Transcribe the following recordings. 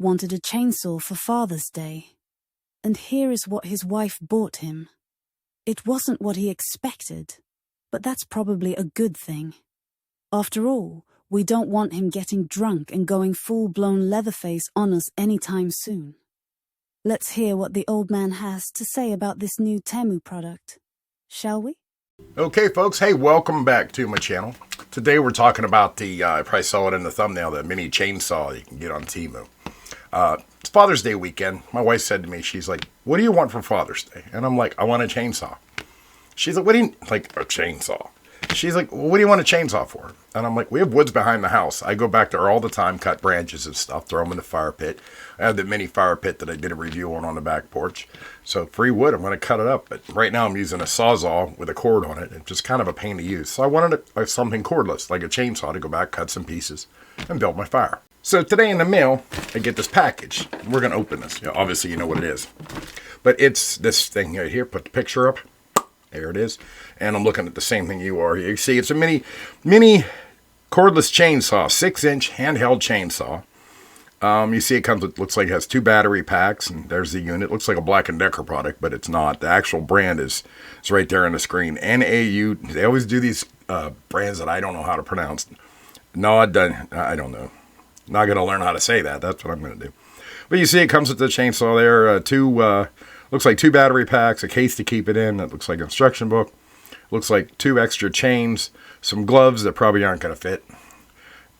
wanted a chainsaw for Father's Day. And here is what his wife bought him. It wasn't what he expected, but that's probably a good thing. After all, we don't want him getting drunk and going full-blown Leatherface on us anytime soon. Let's hear what the old man has to say about this new TEMU product, shall we? Okay, folks. Hey, welcome back to my channel. Today we're talking about the, I probably saw it in the thumbnail, the mini chainsaw you can get on TEMU. It's Father's Day weekend. My wife said to me, she's like, what do you want for Father's Day? And I'm like, I want a chainsaw. She's like, what do you, like a chainsaw? She's like, well, what do you want a chainsaw for? And I'm like, we have woods behind the house. I go back there all the time, cut branches and stuff, throw them in the fire pit. I have the mini fire pit that I did a review on the back porch. So free wood, I'm going to cut it up. But right now I'm using a Sawzall with a cord on it. It's just kind of a pain to use. So I wanted something cordless, like a chainsaw, to go back, cut some pieces, and build my fire. So today in the mail, I get this package. We're going to open this. You know, obviously, you know what it is. But it's this thing right here. Put the picture up. There it is. And I'm looking at the same thing you are here. You see, it's a mini cordless chainsaw, 6-inch handheld chainsaw. You see it comes with, looks like it has 2 battery packs, and there's the unit. Looks like a Black & Decker product, but it's not. The actual brand is right there on the screen. NAU. They always do these brands that I don't know how to pronounce. No, I don't know. Not going to learn how to say that. That's what I'm going to do. But you see it comes with the chainsaw there. Looks like 2 battery packs, a case to keep it in. That looks like an instruction book. Looks like 2 extra chains, some gloves that probably aren't going to fit,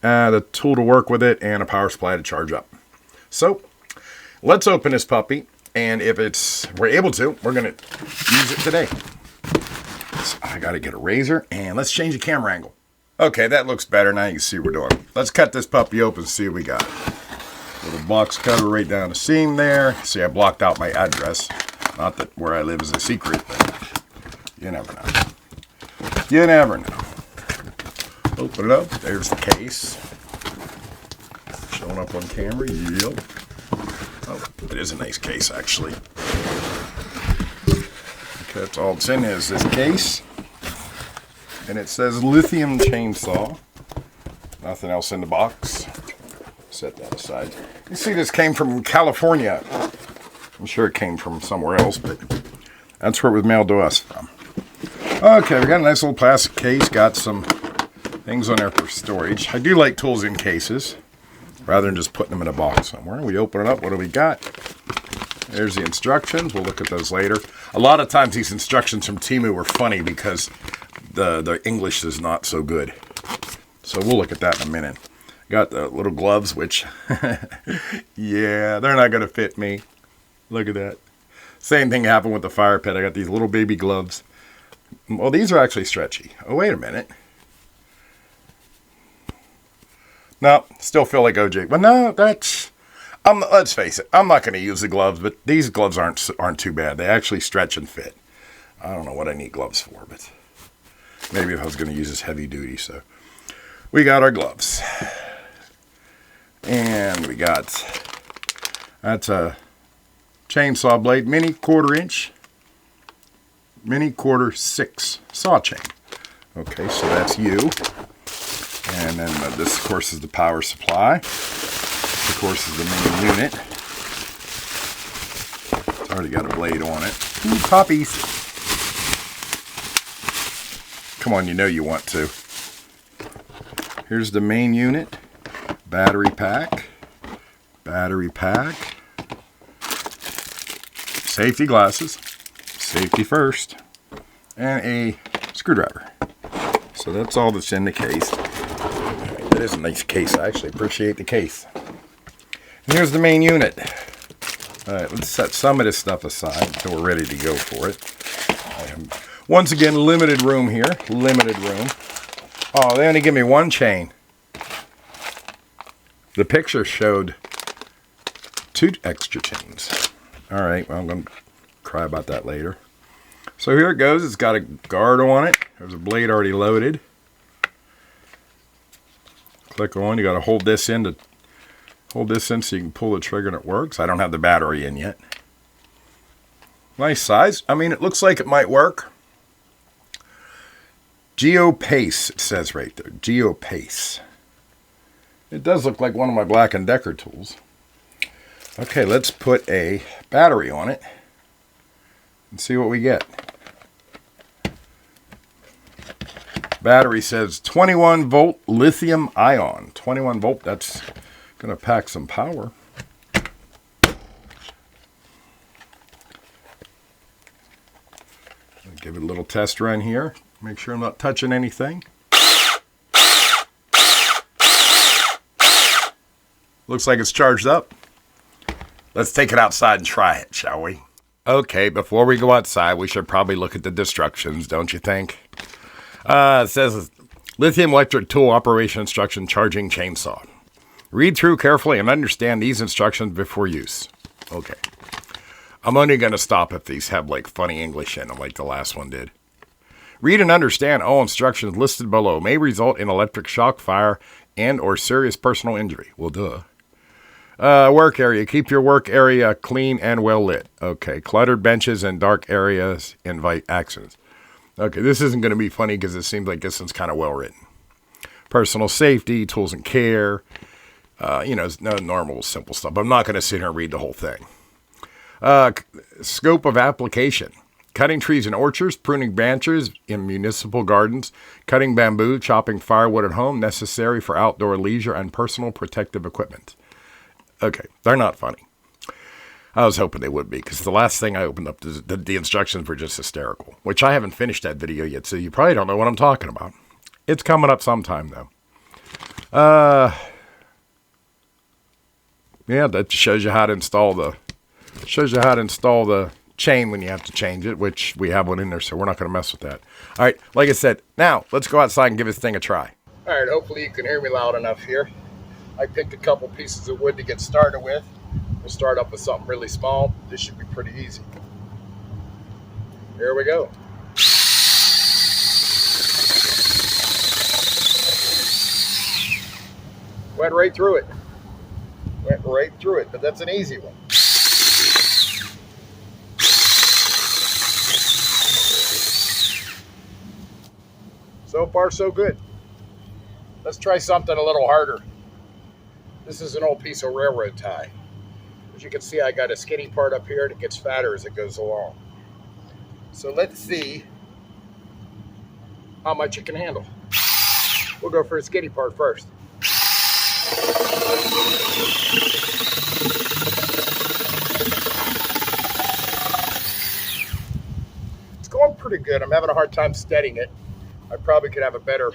the tool to work with it, and a power supply to charge up. So let's open this puppy, and if we're able to, we're going to use it today. So I got to get a razor, and let's change the camera angle. Okay, that looks better. Now you can see what we're doing. Let's cut this puppy open and see what we got. Little box cutter right down the seam there. See, I blocked out my address. Not that where I live is a secret, but you never know. You never know. Open it up. There's the case. Showing up on camera. Yep. Oh, it is a nice case, actually. Okay, that's all it's in is this case. And it says lithium chainsaw. Nothing else in the box. Set that aside. You see, this came from California. I'm sure it came from somewhere else, but that's where it was mailed to us from. Okay, we got a nice little plastic case. Got some things on there for storage. I do like tools in cases, rather than just putting them in a box somewhere. We open it up. What do we got? There's the instructions. We'll look at those later. A lot of times these instructions from TEMU are funny because the English is not so good. So we'll look at that in a minute. Got the little gloves, which, yeah, they're not going to fit me. Look at that. Same thing happened with the fire pit. I got these little baby gloves. Well, these are actually stretchy. Oh, wait a minute. No, still feel like OJ. But no, let's face it. I'm not going to use the gloves, but these gloves aren't too bad. They actually stretch and fit. I don't know what I need gloves for, but maybe if I was going to use this heavy duty. So we got our gloves. And we got, that's a chainsaw blade, mini 1/4-inch, mini 1/4-6 saw chain. Okay, so that's you. And then this, of course, is the power supply. This, of course, is the main unit. It's already got a blade on it. Ooh, puppies. Come on, you know you want to. Here's the main unit. Battery pack, safety glasses, safety first, and a screwdriver. So that's all that's in the case. Right, that is a nice case. I actually appreciate the case. And here's the main unit. All right, let's set some of this stuff aside until we're ready to go for it. I have, once again, limited room here. Limited room. Oh, they only give me 1 chain. The picture showed 2 extra chains. All right, well, I'm going to cry about that later. So here it goes. It's got a guard on it. There's a blade already loaded. Click on. You got to hold this in so you can pull the trigger and it works. I don't have the battery in yet. Nice size. I mean, it looks like it might work. GeoPace, it says right there. GeoPace. It does look like one of my Black & Decker tools. Okay, let's put a battery on it and see what we get. Battery says 21 volt lithium ion. 21 volt, that's going to pack some power. Give it a little test run here. Make sure I'm not touching anything. Looks like it's charged up. Let's take it outside and try it, shall we? Okay, before we go outside, we should probably look at the instructions, don't you think? It says lithium electric tool operation instruction charging chainsaw. Read through carefully and understand these instructions before use. Okay. I'm only going to stop if these have like funny English in them like the last one did. Read and understand all instructions listed below. May result in electric shock, fire, and or serious personal injury. Well, duh. Work area. Keep your work area clean and well lit. Okay. Cluttered benches and dark areas invite accidents. Okay, this isn't going to be funny because it seems like this one's kind of well written. Personal safety, tools and care. No normal, simple stuff. I'm not going to sit here and read the whole thing. Scope of application. Cutting trees in orchards, pruning branches in municipal gardens, cutting bamboo, chopping firewood at home, necessary for outdoor leisure and personal protective equipment. Okay, they're not funny. I was hoping they would be, because the last thing I opened up, the instructions were just hysterical, which I haven't finished that video yet, so you probably don't know what I'm talking about. It's coming up sometime, though. Yeah, that shows you how to install the chain when you have to change it, which we have one in there, so we're not going to mess with that. All right, like I said, now let's go outside and give this thing a try. All right, hopefully you can hear me loud enough here. I picked a couple pieces of wood to get started with. We'll start up with something really small. This should be pretty easy. Here we go. Went right through it. Went right through it, but that's an easy one. So far, so good. Let's try something a little harder. This is an old piece of railroad tie. As you can see, I got a skinny part up here and it gets fatter as it goes along. So let's see how much it can handle. We'll go for the skinny part first. It's going pretty good. I'm having a hard time steadying it. I probably could have a better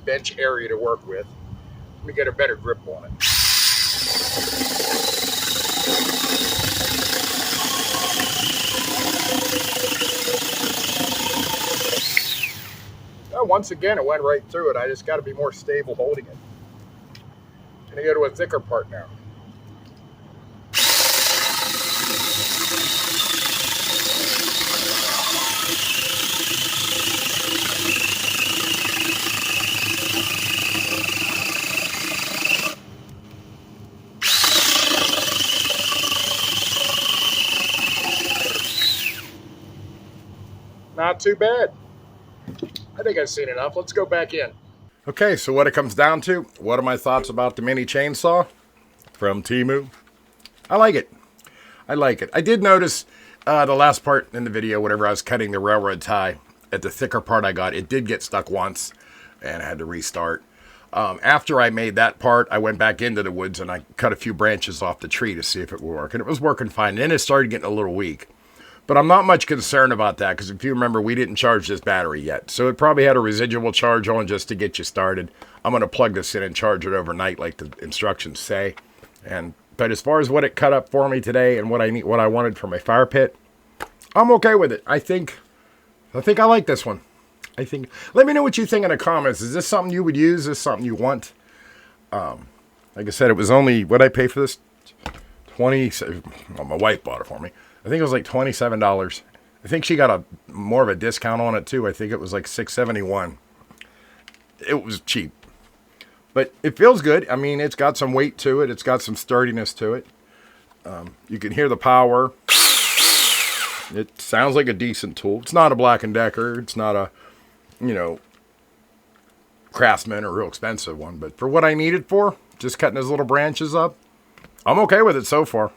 bench area to work with. Let me get a better grip on it. Once again, it went right through it. I just got to be more stable holding it. I'm going to go to a thicker part now. Not too bad. I think I've seen enough. Let's go back in. Okay, so what it comes down to, what are my thoughts about the mini chainsaw from TEMU? I like it. I like it. I did notice the last part in the video, whenever I was cutting the railroad tie, at the thicker part I got, it did get stuck once, and I had to restart. After I made that part, I went back into the woods, and I cut a few branches off the tree to see if it would work, and it was working fine. And then it started getting a little weak. But I'm not much concerned about that, because if you remember, we didn't charge this battery yet. So it probably had a residual charge on just to get you started. I'm going to plug this in and charge it overnight like the instructions say. But as far as what it cut up for me today and what I wanted for my fire pit, I'm okay with it. I think I like this one. Let me know what you think in the comments. Is this something you would use? Is this something you want? Like I said, it was only, what did I pay for this? Well, my wife bought it for me. I think it was like $27. I think she got more of a discount on it too. I think it was like $6.71. It was cheap. But it feels good. I mean, it's got some weight to it. It's got some sturdiness to it. You can hear the power. It sounds like a decent tool. It's not a Black & Decker. It's not a, Craftsman or real expensive one. But for what I need it for, just cutting those little branches up, I'm okay with it so far.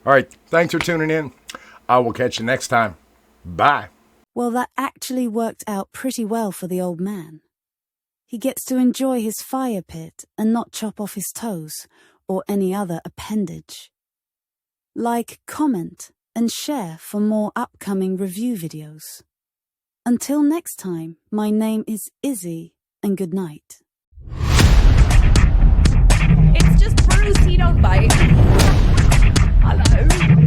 All right, thanks for tuning in. I will catch you next time. Bye. Well, that actually worked out pretty well for the old man. He gets to enjoy his fire pit and not chop off his toes or any other appendage. Like, comment, and share for more upcoming review videos. Until next time, my name is Izzy, and good night. It's just Bruce, he don't bite. Hello.